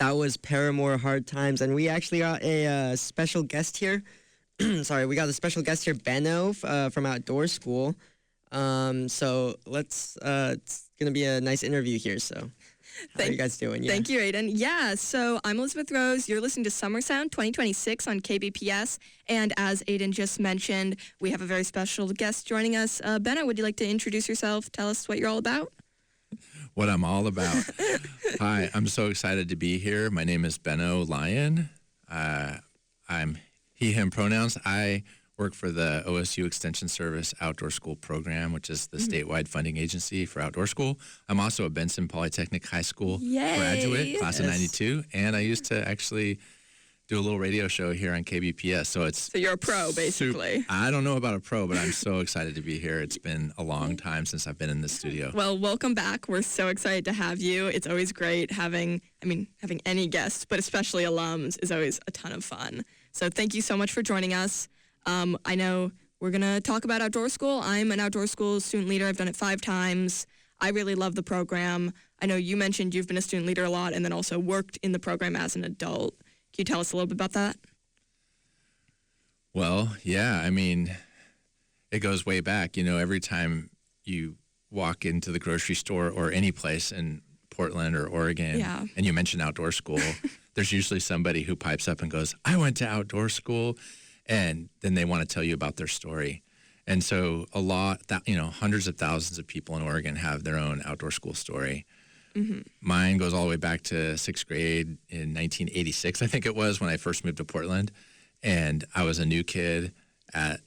That was Paramore Hard Times, and we actually got a special guest here. Sorry, we got a special guest here, Benno from Outdoor School. So let's, it's going to be a nice interview here, so how are you guys doing? Thank you, Aidan. Yeah, so I'm Elizabeth Rose. You're listening to Summer Sound 2026 on KBPS, and as Aidan just mentioned, we have a very special guest joining us. Benno, would you like to introduce yourself? Tell us what you're all about? What I'm all about. Hi, I'm so excited to be here. My name is Benno Lyon. I'm he, him pronouns. I work for the OSU Extension Service Outdoor School Program, which is the statewide funding agency for outdoor school. I'm also a Benson Polytechnic High School graduate, class of 92, and I used to actually do a little radio show here on KBPS. So you're a pro, basically. I don't know about a pro, but I'm so excited to be here. It's been a long time since I've been in this studio. Well, welcome back. We're so excited to have you. It's always great having any guests, but especially alums is always a ton of fun. So thank you so much for joining us. I know we're going to talk about outdoor school. I'm an outdoor school student leader. I've done it 5 times. I really love the program. I know you mentioned you've been a student leader a lot and then also worked in the program as an adult. Can you tell us a little bit about that? Well, yeah, it goes way back. Every time you walk into the grocery store or any place in Portland or Oregon, and you mention outdoor school, there's usually somebody who pipes up and goes, I went to outdoor school, and then they want to tell you about their story. And so hundreds of thousands of people in Oregon have their own outdoor school story. Mm-hmm. Mine goes all the way back to 6th grade in 1986, I think it was, when I first moved to Portland. And I was a new kid at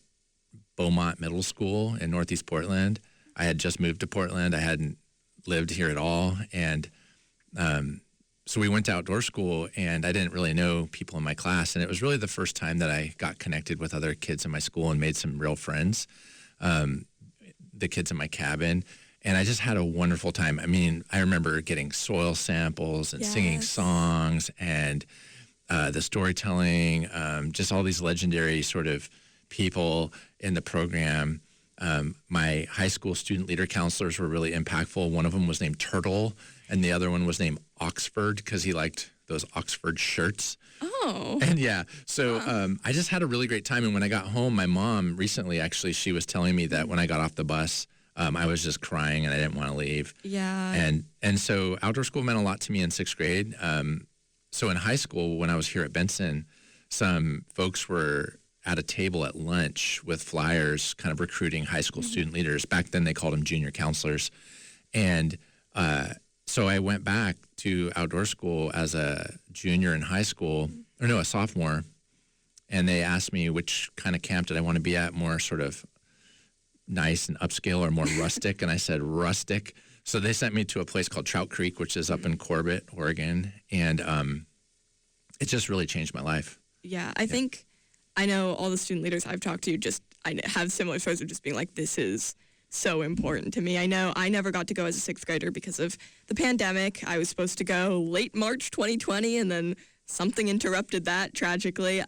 Beaumont Middle School in Northeast Portland. I had just moved to Portland. I hadn't lived here at all. And so we went to outdoor school, and I didn't really know people in my class. And it was really the first time that I got connected with other kids in my school and made some real friends, the kids in my cabin. And I just had a wonderful time. I remember getting soil samples and singing songs and the storytelling, just all these legendary sort of people in the program. My high school student leader counselors were really impactful. One of them was named Turtle, and the other one was named Oxford because he liked those Oxford shirts. Oh. And I just had a really great time. And when I got home, my mom recently, actually, she was telling me that when I got off the bus, I was just crying and I didn't want to leave. Yeah. And so outdoor school meant a lot to me in 6th grade. So in high school, when I was here at Benson, some folks were at a table at lunch with flyers kind of recruiting high school student leaders. Back then they called them junior counselors. And so I went back to outdoor school as a junior in high school, a sophomore. And they asked me which kind of camp did I want to be at, more sort of nice and upscale or more rustic, and I said rustic. So they sent me to a place called Trout Creek, which is up in Corbett, Oregon, and it just really changed my life. Yeah, I think I know all the student leaders I've talked to I have similar stories of just being like, this is so important to me. I know I never got to go as a 6th grader because of the pandemic. I was supposed to go late March 2020, and then something interrupted that tragically,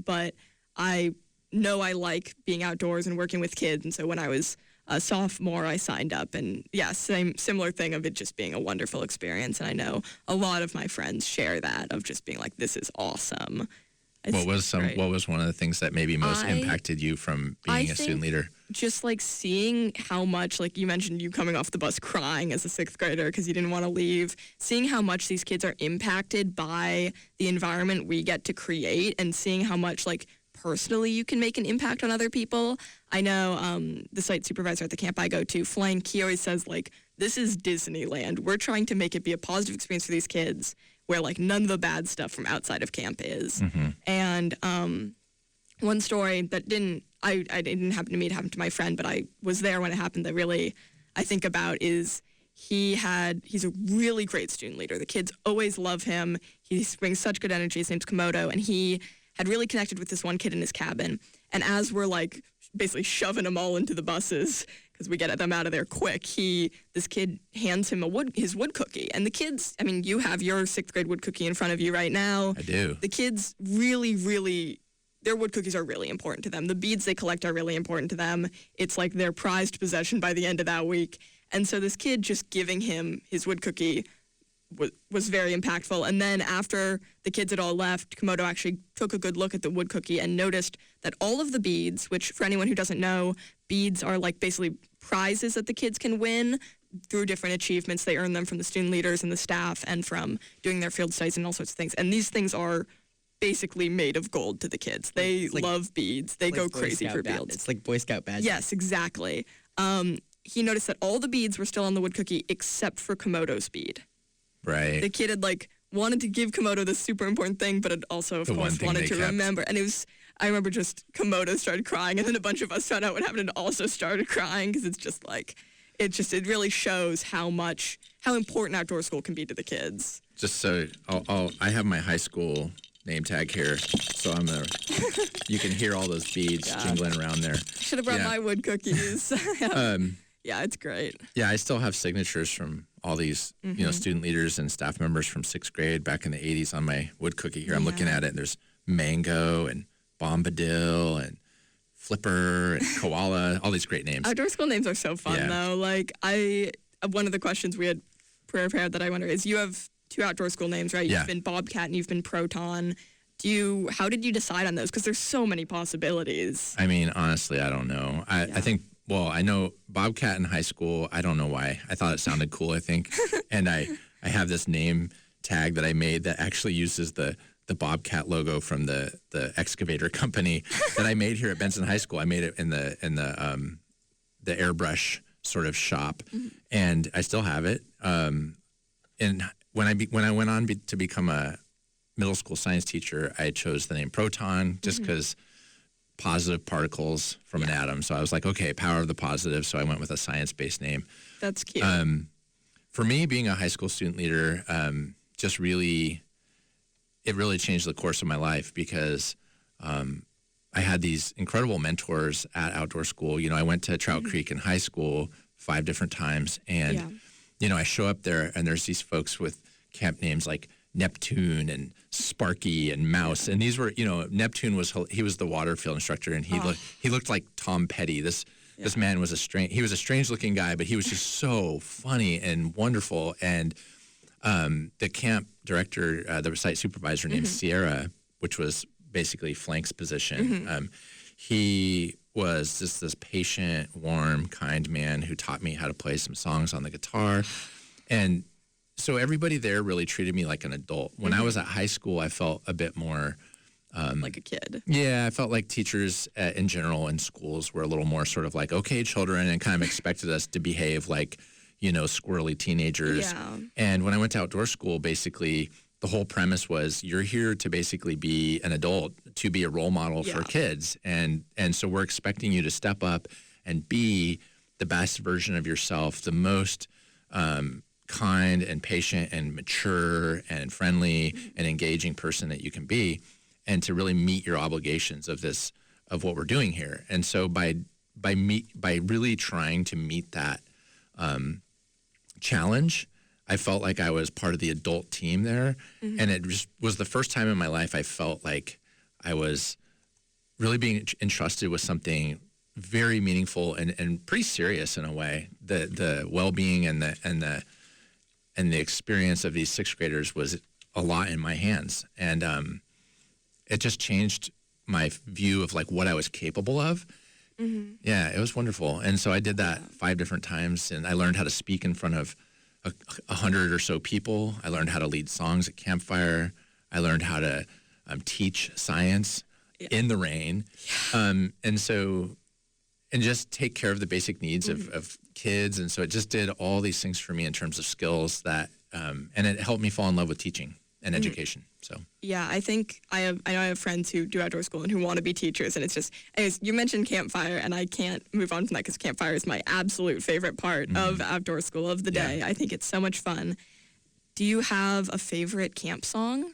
but I know I like being outdoors and working with kids, and so when I was a sophomore, I signed up, and similar thing of it just being a wonderful experience, and I know a lot of my friends share that, of just being like, this is awesome. What was one of the things that maybe most impacted you from being a student leader? Just like seeing how much, like you mentioned, you coming off the bus crying as a 6th grader because you didn't want to leave, seeing how much these kids are impacted by the environment we get to create, and seeing how much personally you can make an impact on other people. I know the site supervisor at the camp I go to, Flank, he always says, this is Disneyland. We're trying to make it be a positive experience for these kids where, none of the bad stuff from outside of camp is. Mm-hmm. And one story that didn't happen to me, it happened to my friend, but I was there when it happened, that really I think about is he's a really great student leader. The kids always love him. He brings such good energy. His name's Komodo, and he had really connected with this one kid in his cabin. And as we're basically shoving them all into the buses because we get them out of there quick, this kid hands him his wood cookie. And the kids, you have your 6th grade wood cookie in front of you right now. I do. The kids really, really, their wood cookies are really important to them. The beads they collect are really important to them. It's their prized possession by the end of that week. And so this kid just giving him his wood cookie was very impactful. And then after the kids had all left, Komodo actually took a good look at the wood cookie and noticed that all of the beads, which for anyone who doesn't know, beads are like basically prizes that the kids can win through different achievements. They earn them from the student leaders and the staff and from doing their field studies and all sorts of things. And these things are basically made of gold to the kids. They love beads. They go crazy for beads. It's like Boy Scout badges. Yes, exactly. He noticed that all the beads were still on the wood cookie except for Komodo's bead. Right. The kid had wanted to give Komodo this super important thing, but had also, of course, wanted to remember. And I remember just Komodo started crying, and then a bunch of us found out what happened and also started crying, because it's just it really shows how important outdoor school can be to the kids. Just so I have my high school name tag here, so you can hear all those beads jingling around there. Should have brought my wood cookies. Yeah, it's great. Yeah, I still have signatures from all these, student leaders and staff members from 6th grade back in the 80s on my wood cookie here. I'm looking at it, and there's Mango and Bombadil and Flipper and Koala, all these great names. Outdoor school names are so fun, though. One of the questions we had prepared that I wonder is, you have 2 outdoor school names, right? You've been Bobcat and you've been Proton. How did you decide on those? Because there's so many possibilities. I mean, honestly, I don't know. I think, I know Bobcat in high school. I don't know why. I thought it sounded cool, I think. And I have this name tag that I made that actually uses the Bobcat logo from the excavator company that I made here at Benson High School. I made it in the airbrush sort of shop, and I still have it. And when I went on to become a middle school science teacher, I chose the name Proton just because positive particles from an atom. So I was like, okay, power of the positive. So I went with a science-based name. That's cute. For me, being a high school student leader, it really changed the course of my life, because I had these incredible mentors at outdoor school. I went to Trout Creek in high school 5 different times, and I show up there, and there's these folks with camp names like Neptune and Sparky and Mouse, and these were, Neptune was the water field instructor, and he looked like Tom Petty. This man was a strange looking guy, but he was just so funny and wonderful. And the camp director, the site supervisor named Sierra, which was basically Flank's position, he was just this patient, warm, kind man who taught me how to play some songs on the guitar. And so everybody there really treated me like an adult. When I was at high school, I felt a bit more like a kid. Yeah, I felt like teachers in general in schools were a little more sort of like, okay, children, and kind of expected us to behave like, squirrely teenagers. Yeah. And when I went to outdoor school, basically the whole premise was, you're here to basically be an adult, to be a role model for kids. And so we're expecting you to step up and be the best version of yourself, the most kind and patient and mature and friendly and engaging person that you can be, and to really meet your obligations of what we're doing here. And so by really trying to meet that challenge, I felt like I was part of the adult team there. And it just was the first time in my life I felt like I was really being entrusted with something very meaningful and pretty serious in a way. The well-being and the experience of these 6th graders was a lot in my hands. And it just changed my view of like what I was capable of. Yeah, it was wonderful. And so I did that 5 different times, and I learned how to speak in front of 100 or so people. I learned how to lead songs at campfire. I learned how to teach science in the rain. And just take care of the basic needs of kids. And so it just did all these things for me in terms of skills that, and it helped me fall in love with teaching and education. So yeah, I think I know I have friends who do outdoor school and who want to be teachers, and it's just, anyways, you mentioned campfire, and I can't move on from that because campfire is my absolute favorite part of outdoor school of the day. I think it's so much fun. Do you have a favorite camp song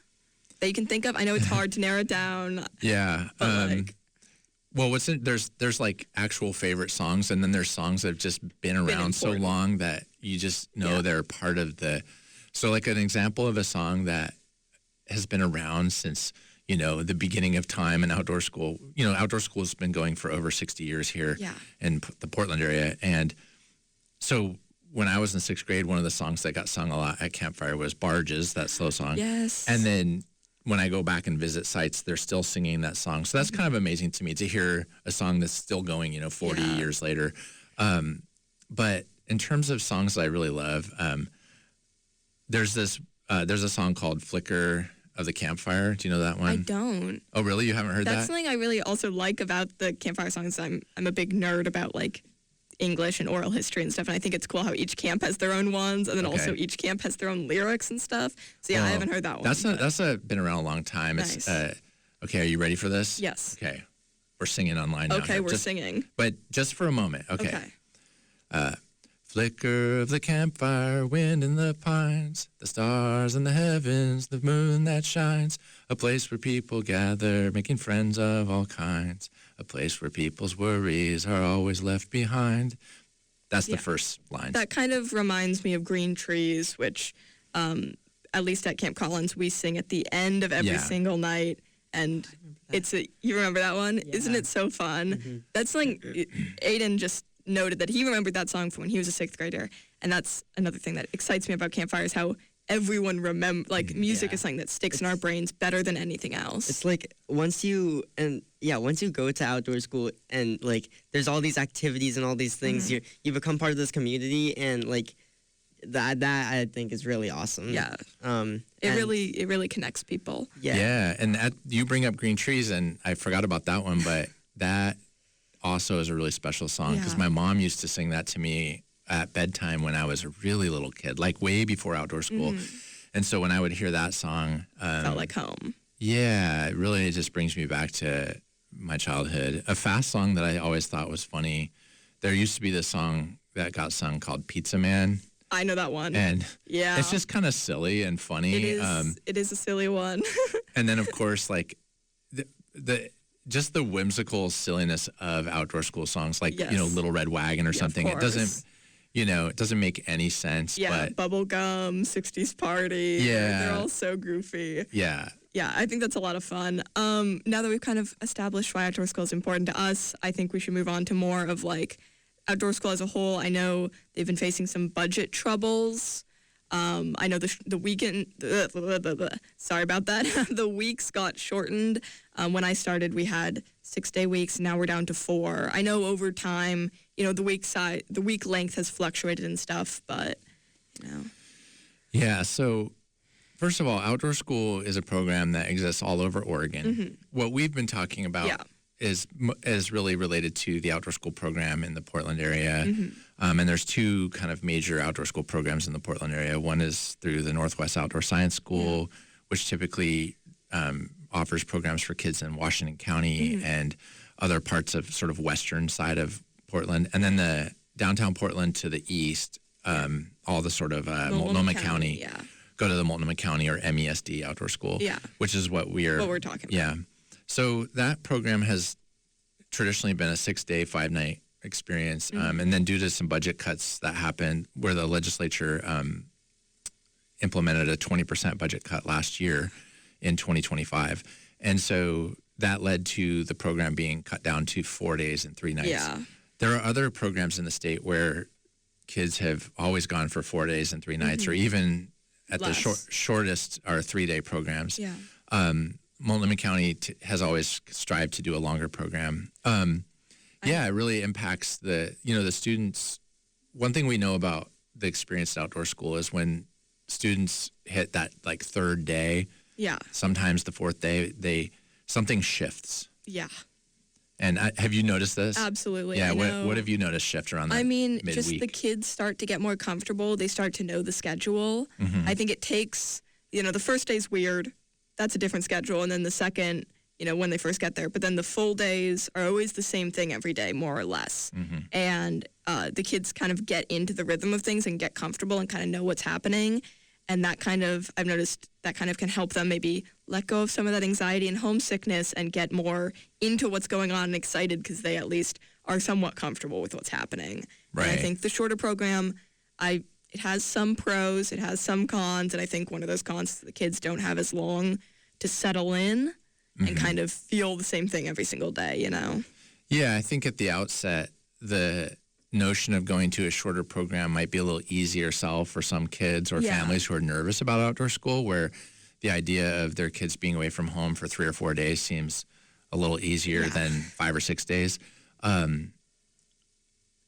that you can think of? I know it's hard to narrow it down. Yeah. Well, there's like actual favorite songs, and then there's songs that have just been around so long that you just know they're part of the. So like an example of a song that has been around since, the beginning of time in outdoor school. Outdoor school has been going for over 60 years here in the Portland area. And so when I was in 6th grade, one of the songs that got sung a lot at campfire was Barges, that slow song. Yes. And then when I go back and visit sites, they're still singing that song. So that's kind of amazing to me to hear a song that's still going, 40 years later. But in terms of songs that I really love, there's a song called Flicker of the Campfire. Do you know that one? I don't. Oh, really? You haven't heard that? That's something I really also like about the campfire songs. I'm a big nerd about like English and oral history and stuff, and I think it's cool how each camp has their own ones, and then also each camp has their own lyrics and stuff. So yeah, I haven't heard that one. That's been around a long time. Nice. It's okay. Are you ready for this? Yes. Okay, we're singing online now. Okay, we're singing. But just for a moment. Okay. Flicker of the campfire, wind in the pines, the stars in the heavens, the moon that shines, a place where people gather, making friends of all kinds, a place where people's worries are always left behind. That's the first line. That kind of reminds me of Green Trees, which at least at Camp Collins, we sing at the end of every single night. And you remember that one? Yeah. Isn't it so fun? Mm-hmm. That's something Aidan just noted that he remembered that song from when he was a 6th grader. And that's another thing that excites me about campfire is how everyone music is something that sticks in our brains better than anything else. It's like once you go to outdoor school and like there's all these activities and all these things, you become part of this community, and like that I think is really awesome. Yeah. It really connects people. Yeah. Yeah, and you bring up Green Trees, and I forgot about that one, but that also is a really special song because my mom used to sing that to me at bedtime when I was a really little kid, like way before outdoor school. And so when I would hear that song, felt like home. Yeah, it really just brings me back to my childhood. A fast song that I always thought was funny. There used to be this song that got sung called Pizza Man. I know that one. And it's just kind of silly and funny. It is a silly one. And then of course, like just the whimsical silliness of outdoor school songs, like Little Red Wagon or something. It doesn't, it doesn't make any sense. Yeah, but Bubblegum, 60s Party. Yeah, they're all so goofy. Yeah. Yeah, I think that's a lot of fun. Now that we've kind of established why outdoor school is important to us, I think we should move on to more of like outdoor school as a whole. I know they've been facing some budget troubles. I know the weekend, sorry about that. The weeks got shortened. When I started, we had 6-day weeks. Now we're down to 4. I know over time, the week length has fluctuated and stuff, but, Yeah, so first of all, outdoor school is a program that exists all over Oregon. What we've been talking about is really related to the outdoor school program in the Portland area. And there's 2 kind of major outdoor school programs in the Portland area. One is through the Northwest Outdoor Science School, which typically offers programs for kids in Washington County and other parts of sort of western side of Portland. And then the downtown Portland to the east, all the sort of Multnomah County. Go to the Multnomah County or MESD Outdoor School, which is what we're talking about. Yeah. So that program has traditionally been a 6-day, 5-night experience. And then due to some budget cuts that happened where the legislature implemented a 20% budget cut last year in 2025. And so that led to the program being cut down to 4 days and 3 nights. Yeah. There are other programs in the state where kids have always gone for 4 days and 3 nights, or even at the shortest are 3-day programs. Yeah. Multnomah County has always strived to do a longer program. It really impacts the students. One thing we know about the experience at outdoor school is when students hit that like 3rd day, sometimes the 4th day, something shifts. Yeah. And have you noticed this? Absolutely. Yeah. What have you noticed shift around that midweek? Just the kids start to get more comfortable. They start to know the schedule. I think it takes, the first day's weird. That's a different schedule. And then the second, when they first get there. But then the full days are always the same thing every day, more or less. And the kids kind of get into the rhythm of things and get comfortable and kind of know what's happening. And that I've noticed that kind of can help them maybe let go of some of that anxiety and homesickness and get more into what's going on and excited because they at least are somewhat comfortable with what's happening. Right. And I think the shorter program, it has some pros, it has some cons, and I think one of those cons is the kids don't have as long to settle in and kind of feel the same thing every single day, Yeah, I think at the outset, notion of going to a shorter program might be a little easier sell for some kids or families who are nervous about outdoor school, where the idea of their kids being away from home for 3 or 4 days seems a little easier than 5 or 6 days.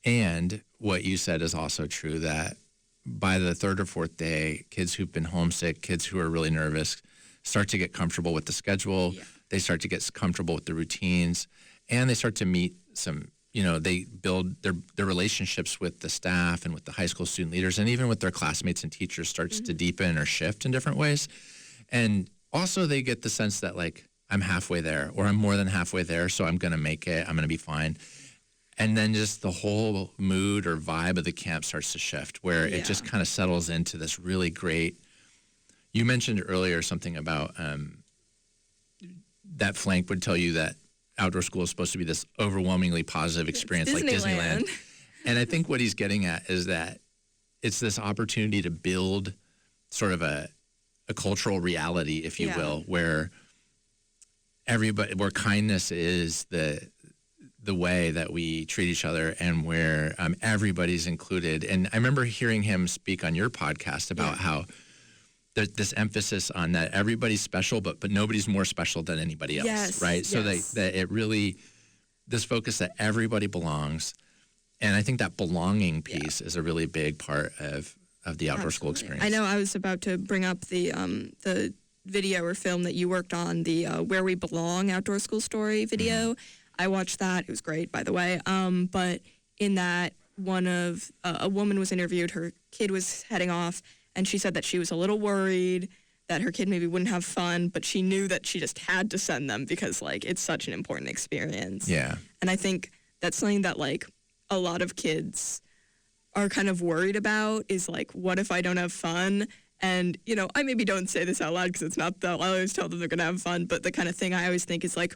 And what you said is also true, that by the 3rd or 4th day, kids who've been homesick, kids who are really nervous, start to get comfortable with the schedule. Yeah. They start to get comfortable with the routines, and they start to meet some, they build their relationships with the staff and with the high school student leaders, and even with their classmates and teachers starts to deepen or shift in different ways. And also they get the sense that, like, I'm halfway there, or I'm more than halfway there, so I'm going to make it. I'm going to be fine. And then just the whole mood or vibe of the camp starts to shift, where it just kind of settles into this really great. You mentioned earlier something about that Flank would tell you that outdoor school is supposed to be this overwhelmingly positive experience like Disneyland. And I think what he's getting at is that it's this opportunity to build sort of a cultural reality, if you will, where kindness is the way that we treat each other, and where everybody's included. And I remember hearing him speak on your podcast about how there's this emphasis on that everybody's special, but nobody's more special than anybody else, right? So that it really, this focus that everybody belongs. And I think that belonging piece is a really big part of the outdoor school experience. I know I was about to bring up the video or film that you worked on, the Where We Belong outdoor school story video. I watched that. It was great, by the way. But in that, a woman was interviewed. Her kid was heading off, and she said that she was a little worried that her kid maybe wouldn't have fun, but she knew that she just had to send them because, like, it's such an important experience. Yeah. And I think that's something that, like, a lot of kids are kind of worried about is, like, what if I don't have fun? And, I maybe don't say this out loud because it's not that I always tell them they're going to have fun, but the kind of thing I always think is, like,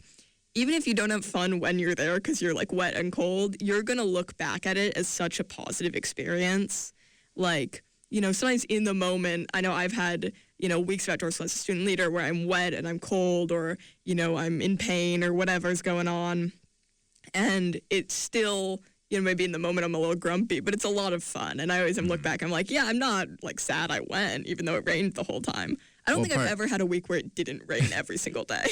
even if you don't have fun when you're there because you're, like, wet and cold, you're going to look back at it as such a positive experience. Like, sometimes in the moment, I know I've had, weeks of outdoor school as a student leader where I'm wet and I'm cold, or, I'm in pain or whatever's going on. And it's still, maybe in the moment I'm a little grumpy, but it's a lot of fun. And I always look back, I'm like, I'm not, like, sad I went, even though it rained the whole time. I don't think I've ever had a week where it didn't rain every single day.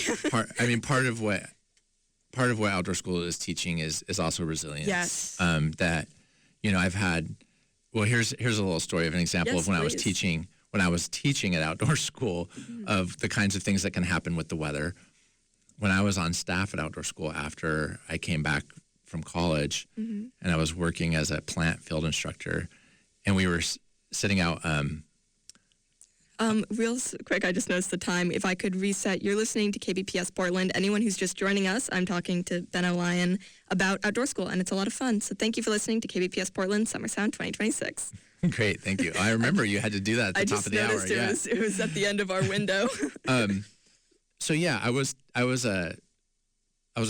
Part of what outdoor school is teaching is also resilience. Yes. That, I've had. Well, here's a little story of an example of when please. I was teaching at outdoor school of the kinds of things that can happen with the weather. When I was on staff at outdoor school after I came back from college, and I was working as a plant field instructor, and we were sitting out. Real quick, I just noticed the time. If I could reset, you're listening to KBPS Portland. Anyone who's just joining us, I'm talking to Benno Lyon about outdoor school, and it's a lot of fun. So thank you for listening to KBPS Portland Summer Sound 2026. Great, thank you. I remember you had to do that at the top of the hour. It was at the end of our window. So yeah, I was a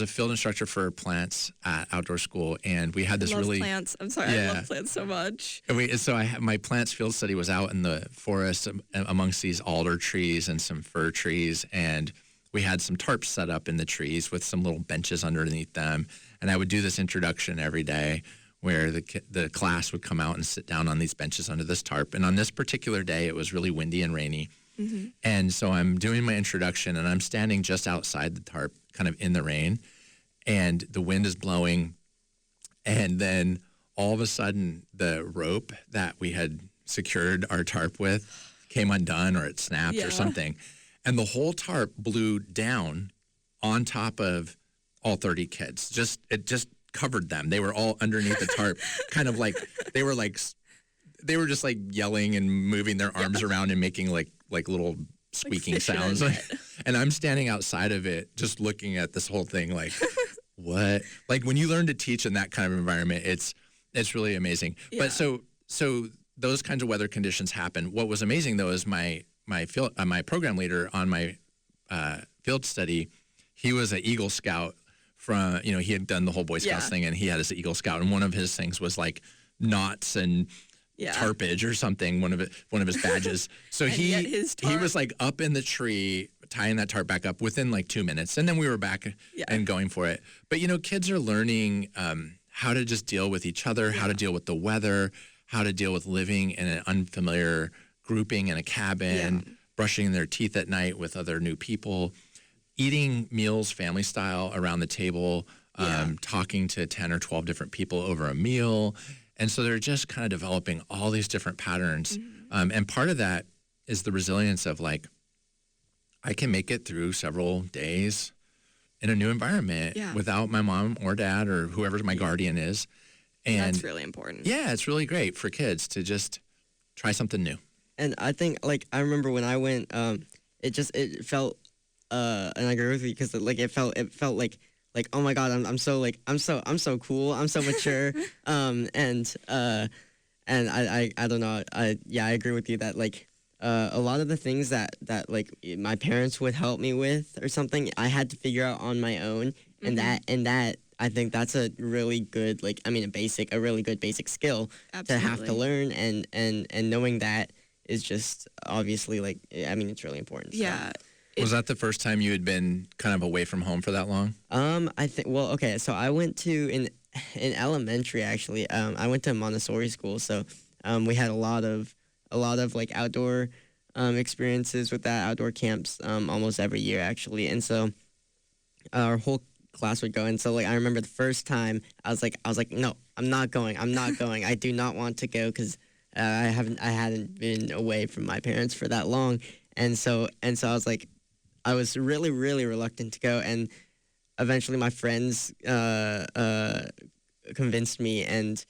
field instructor for plants at outdoor school, and we had this plants. I'm sorry, I love plants so much. And my plants field study was out in the forest amongst these alder trees and some fir trees, and we had some tarps set up in the trees with some little benches underneath them. And I would do this introduction every day, where the class would come out and sit down on these benches under this tarp. And on this particular day, it was really windy and rainy. And so I'm doing my introduction, and I'm standing just outside the tarp, kind of in the rain, and the wind is blowing. And then all of a sudden, the rope that we had secured our tarp with came undone, or it snapped or something. And the whole tarp blew down on top of all 30 kids. It just covered them. They were all underneath the tarp, kind of like they were just like yelling and moving their arms around and making like little squeaking sounds. And I'm standing outside of it just looking at this whole thing like, what? Like, when you learn to teach in that kind of environment, it's really amazing. But so those kinds of weather conditions happen. What was amazing, though, is my program leader on my field study, he was an Eagle Scout from, he had done the whole Boy Scouts thing, and he had his Eagle Scout, and one of his things was like knots and tarpage or something, one of his badges. So he was like up in the tree tying that tarp back up within like 2 minutes, and then we were back and going for it. But kids are learning how to just deal with each other, how to deal with the weather, how to deal with living in an unfamiliar grouping in a cabin, brushing their teeth at night with other new people, eating meals family style around the table, talking to 10 or 12 different people over a meal. And so they're just kind of developing all these different patterns. And part of that is the resilience of like, I can make it through several days in a new environment without my mom or dad or whoever my guardian is. And that's really important. Yeah, it's really great for kids to just try something new. And I think, like, I remember when I went, it felt, and I agree with you, because like it felt like, oh my God, I'm so cool, I'm so mature, and I don't know, I agree with you that like a lot of the things that like my parents would help me with or something, I had to figure out on my own, and that I think that's a really good, like, I mean, a really good basic skill to have to learn, and knowing that is just obviously, like, I mean, it's really important. Yeah. So. Was that the first time you had been kind of away from home for that long? I think, well, okay, so I went to, in elementary, actually, I went to Montessori school, so we had a lot of like outdoor experiences with that, outdoor camps almost every year, actually, and so our whole class would go, and so like I remember the first time I was like, no, I'm not going, I do not want to go, because I hadn't been away from my parents for that long, and so I was like, I was really, really reluctant to go, and eventually my friends convinced me, and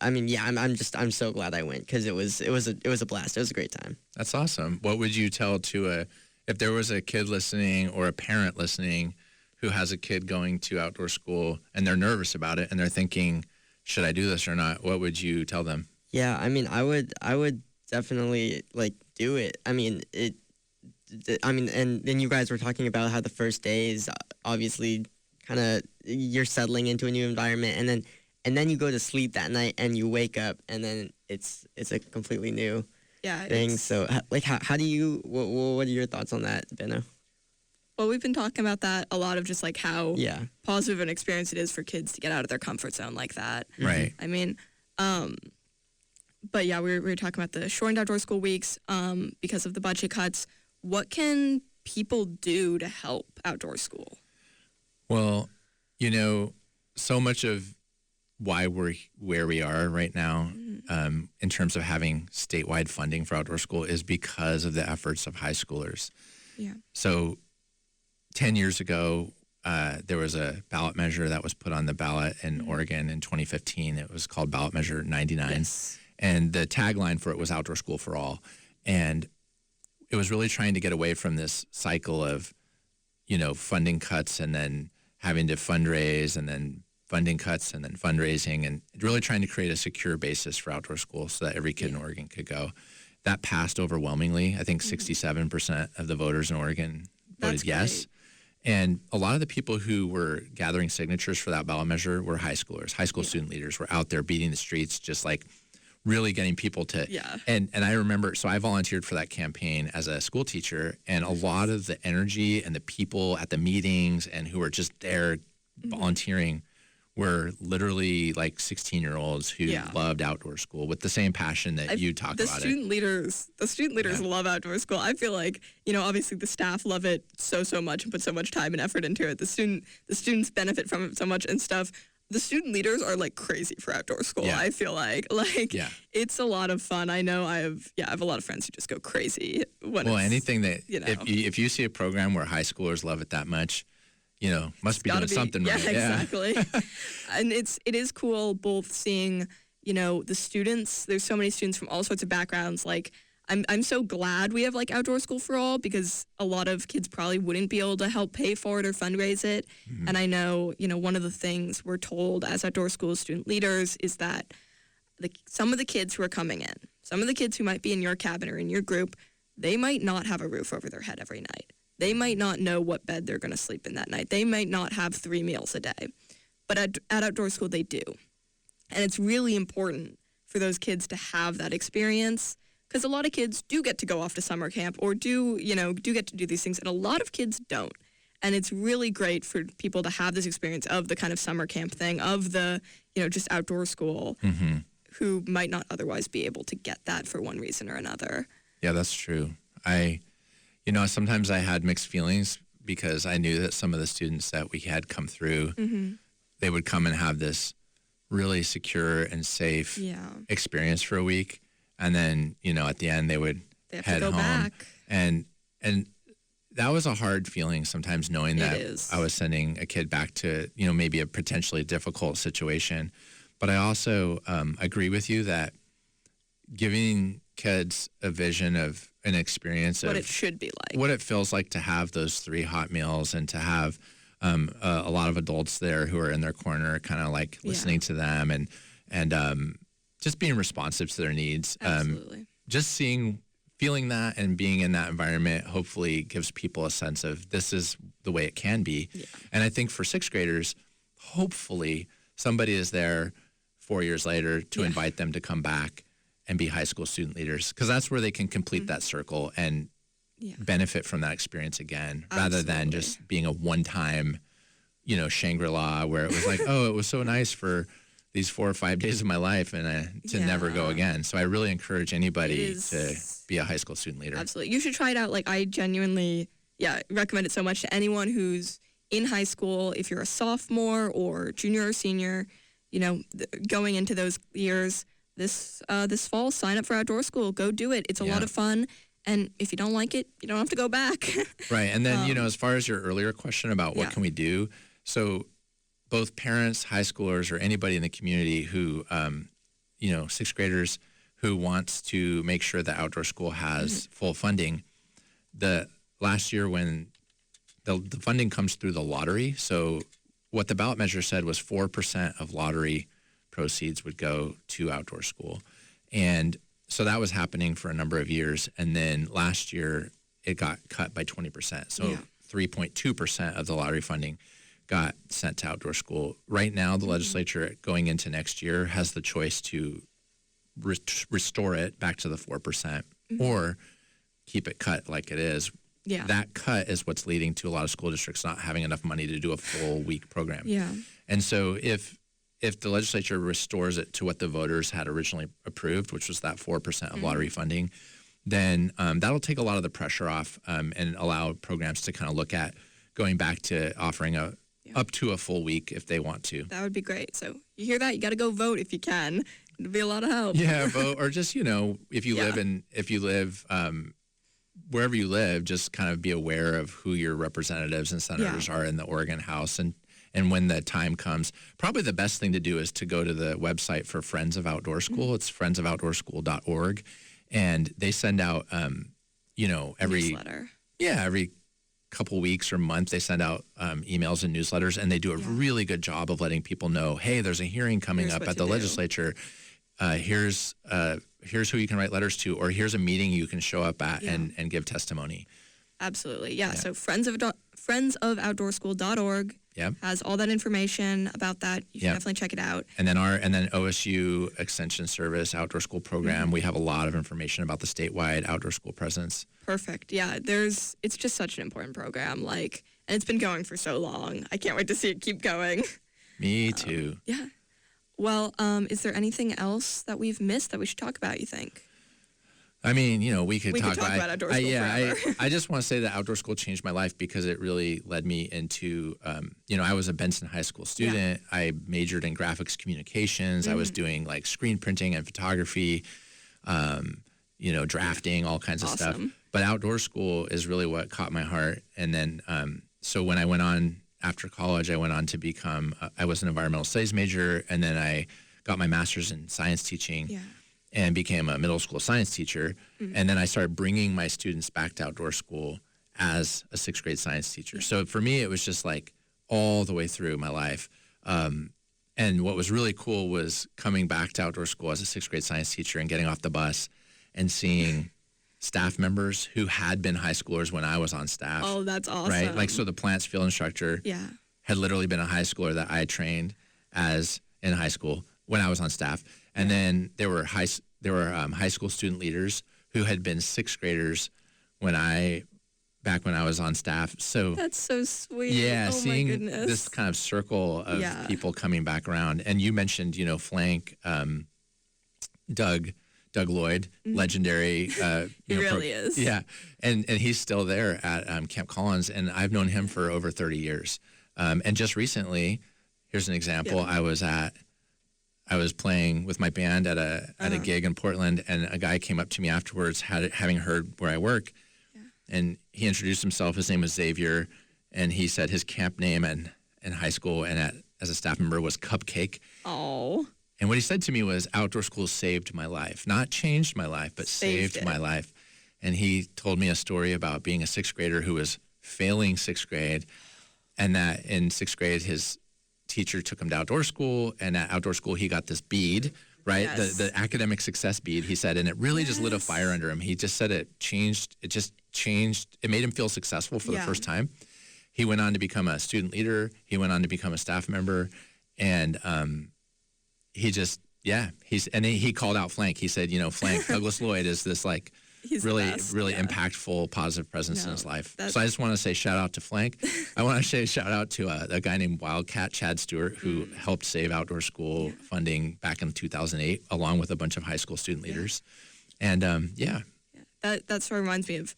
I mean, yeah, I'm so glad I went, because it was a blast. It was a great time. That's awesome. What would you tell if there was a kid listening or a parent listening who has a kid going to outdoor school and they're nervous about it and they're thinking, should I do this or not? What would you tell them? Yeah, I mean, I would definitely like do it. I mean, and then you guys were talking about how the first day is obviously kind of, you're settling into a new environment, and then you go to sleep that night and you wake up and then it's a completely new thing. So like, how do you, what are your thoughts on that, Benno? Well, we've been talking about that a lot, of just like how positive an experience it is for kids to get out of their comfort zone like that. Right. I mean, but yeah, we were talking about the shortened outdoor school weeks because of the budget cuts. What can people do to help outdoor school? Well, you know, so much of why we're where we are right now in terms of having statewide funding for outdoor school is because of the efforts of high schoolers. Yeah. So 10 years ago, there was a ballot measure that was put on the ballot in Oregon in 2015. It was called Ballot Measure 99. Yes. And the tagline for it was Outdoor School for All. And it was really trying to get away from this cycle of, you know, funding cuts and then having to fundraise and then funding cuts and then fundraising, and really trying to create a secure basis for outdoor school so that every kid in Oregon could go. That passed overwhelmingly. I think 67% of the voters in Oregon voted yes. And a lot of the people who were gathering signatures for that ballot measure were high schoolers. High school student leaders were out there beating the streets, just like really getting people to, and I remember, so I volunteered for that campaign as a school teacher, and a lot of the energy and the people at the meetings and who were just there volunteering were literally like 16-year-olds who loved outdoor school with the same passion that you talk about it. The student leaders love outdoor school. I feel like, you know, obviously the staff love it so much and put so much time and effort into it. The students benefit from it so much and stuff. The student leaders are like crazy for outdoor school. I feel like it's a lot of fun. I know I have a lot of friends who just go crazy when anything that, you know, if you see a program where high schoolers love it that much, you know, must be doing something right. Yeah, exactly. And it is cool both seeing, you know, the students. There's so many students from all sorts of backgrounds. Like, I'm so glad we have like Outdoor School for All, because a lot of kids probably wouldn't be able to help pay for it or fundraise it. And I know, you know, one of the things we're told as Outdoor School student leaders is that some of the kids who are coming in, some of the kids who might be in your cabin or in your group, they might not have a roof over their head every night. They might not know what bed they're going to sleep in that night. They might not have 3 meals a day. But at Outdoor School, they do. And it's really important for those kids to have that experience, because a lot of kids do get to go off to summer camp or do get to do these things, and a lot of kids don't. And it's really great for people to have this experience of the kind of summer camp thing, of the, just outdoor school, who might not otherwise be able to get that for one reason or another. Yeah, that's true. Sometimes I had mixed feelings because I knew that some of the students that we had come through, they would come and have this really secure and safe experience for a week. And then, at the end they would head home. Back. And that was a hard feeling sometimes, knowing that I was sending a kid back to, maybe a potentially difficult situation. But I also agree with you that giving kids a vision of an experience what of it should be like, what it feels like to have those 3 hot meals, and to have a lot of adults there who are in their corner, kind of like listening to them and just being responsive to their needs. Absolutely. Just feeling that and being in that environment hopefully gives people a sense of this is the way it can be. Yeah. And I think for 6th graders, hopefully somebody is there 4 years later to invite them to come back and be high school student leaders, because that's where they can complete that circle and benefit from that experience again, rather than just being a one-time, Shangri-La where it was like, oh, it was so nice for these 4 or 5 days of my life and to never go again. So I really encourage anybody to be a high school student leader. Absolutely. You should try it out. Like, I genuinely, recommend it so much to anyone who's in high school. If you're a sophomore or junior or senior, going into those years, this fall, sign up for outdoor school. Go do it. It's a lot of fun. And if you don't like it, you don't have to go back. Right. And then, as far as your earlier question about what can we do, so both parents, high schoolers, or anybody in the community who, 6th graders who wants to make sure that outdoor school has full funding, the last year when the funding comes through the lottery, so what the ballot measure said was 4% of lottery proceeds would go to outdoor school. And so that was happening for a number of years. And then last year it got cut by 20%. So 3.2% of the lottery funding got sent to outdoor school. Right now, the legislature going into next year has the choice to restore it back to the 4% or keep it cut like it is. Yeah. That cut is what's leading to a lot of school districts not having enough money to do a full week program. Yeah. And so if the legislature restores it to what the voters had originally approved, which was that 4% of lottery funding, then that'll take a lot of the pressure off and allow programs to kind of look at going back to offering up to a full week if they want to. That would be great. So you hear that? You got to go vote if you can. It'd be a lot of help. Yeah, vote, or just, if you live wherever you live, just kind of be aware of who your representatives and senators are in the Oregon House. And when the time comes, probably the best thing to do is to go to the website for Friends of Outdoor School. It's friendsofoutdoorschool.org. And they send out, every couple weeks or month, they send out emails and newsletters, and they do a really good job of letting people know, hey, there's a hearing coming up at the legislature. Here's who you can write letters to, or here's a meeting you can show up at and give testimony. Absolutely. Yeah. So friendsofoujdoorschool.org has all that information about that. You should definitely check it out. And then OSU Extension Service Outdoor School Program, we have a lot of information about the statewide outdoor school presence. Perfect. Yeah. It's just such an important program. And it's been going for so long. I can't wait to see it keep going. Me too. Yeah. Well, is there anything else that we've missed that we should talk about, you think? I mean, we could talk about outdoor school forever. I just want to say that outdoor school changed my life because it really led me into, I was a Benson High School student. Yeah. I majored in graphics communications. I was doing screen printing and photography, drafting, all kinds of stuff. But outdoor school is really what caught my heart. And then, so when I went on after college, I went on to become, I was an environmental studies major, and then I got my master's in science teaching. Yeah. And became a middle school science teacher. And then I started bringing my students back to outdoor school as a 6th grade science teacher. So for me, it was just all the way through my life. And what was really cool was coming back to outdoor school as a 6th grade science teacher and getting off the bus and seeing staff members who had been high schoolers when I was on staff. Oh, that's awesome. Right? So the plants field instructor had literally been a high schooler that I trained as in high school when I was on staff. And then there were high school student leaders who had been 6th graders when I back when I was on staff. So that's so sweet. yeah, oh seeing my goodness. this kind of circle of people coming back around. And you mentioned, Flank, Doug Lloyd, legendary. He really is. Yeah, and he's still there at Camp Collins, and I've known him for over 30 years. And just recently, here's an example. I was playing with my band at a gig in Portland, and a guy came up to me afterwards, having heard where I work, and he introduced himself. His name was Xavier, and he said his camp name in high school and as a staff member was Cupcake. Oh. And what he said to me was, outdoor school saved my life. Not changed my life, but saved my life. And he told me a story about being a sixth grader who was failing sixth grade, and that in sixth grade, his teacher took him to outdoor school, and at outdoor school, he got this bead, right? Yes. The academic success bead, he said, and it really just lit a fire under him. He just said it just changed. It made him feel successful for the first time. He went on to become a student leader. He went on to become a staff member, and he called out Flank. He said, Flank, Douglas Lloyd is this He's really the best, impactful, positive presence in his life. So I just want to say shout out to Flank. I want to say shout out to a guy named Wildcat Chad Stewart, who helped save outdoor school funding back in 2008, along with a bunch of high school student leaders. And that sort of reminds me of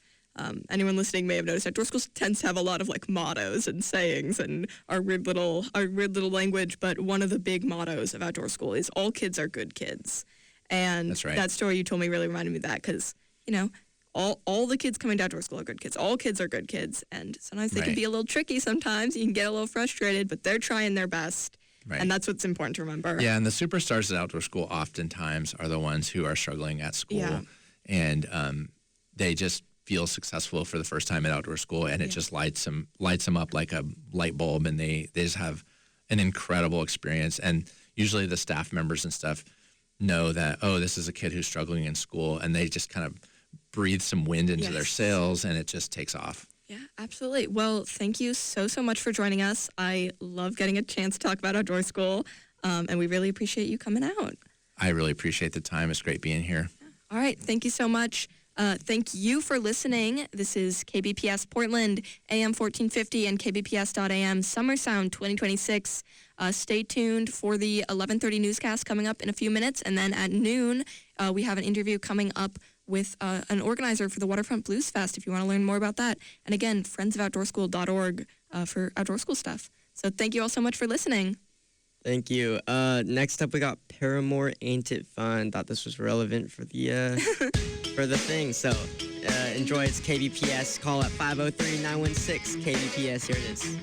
anyone listening may have noticed outdoor school tends to have a lot of mottos and sayings and our weird little language. But one of the big mottos of outdoor school is all kids are good kids. And that's right. That story you told me really reminded me of that because, all the kids coming to outdoor school are good kids. All kids are good kids. And sometimes they can be a little tricky sometimes. You can get a little frustrated, but they're trying their best. Right. And that's what's important to remember. Yeah, and the superstars at outdoor school oftentimes are the ones who are struggling at school. And they just feel successful for the first time at outdoor school, and it just lights them up like a light bulb, and they just have an incredible experience. And usually the staff members and stuff know that, this is a kid who's struggling in school, and they just kind of breathe some wind into their sails, and it just takes off. Yeah, absolutely. Well, thank you so much for joining us. I love getting a chance to talk about outdoor school, and we really appreciate you coming out. I really appreciate the time. It's great being here. All right. Thank you so much. Thank you for listening. This is KBPS Portland, AM 1450 and KBPS.am Summer Sound 2026. Stay tuned for the 11:30 newscast coming up in a few minutes. And then at noon, we have an interview coming up with an organizer for the Waterfront Blues Fest if you want to learn more about that. And again, friendsofouttdoorschool.org for outdoor school stuff. So thank you all so much for listening. Thank you. Next up, we got Paramore, Ain't It Fun. Thought this was relevant for the for the thing. So enjoy. It's KBPS. Call at 503-916-KBPS. Here it is.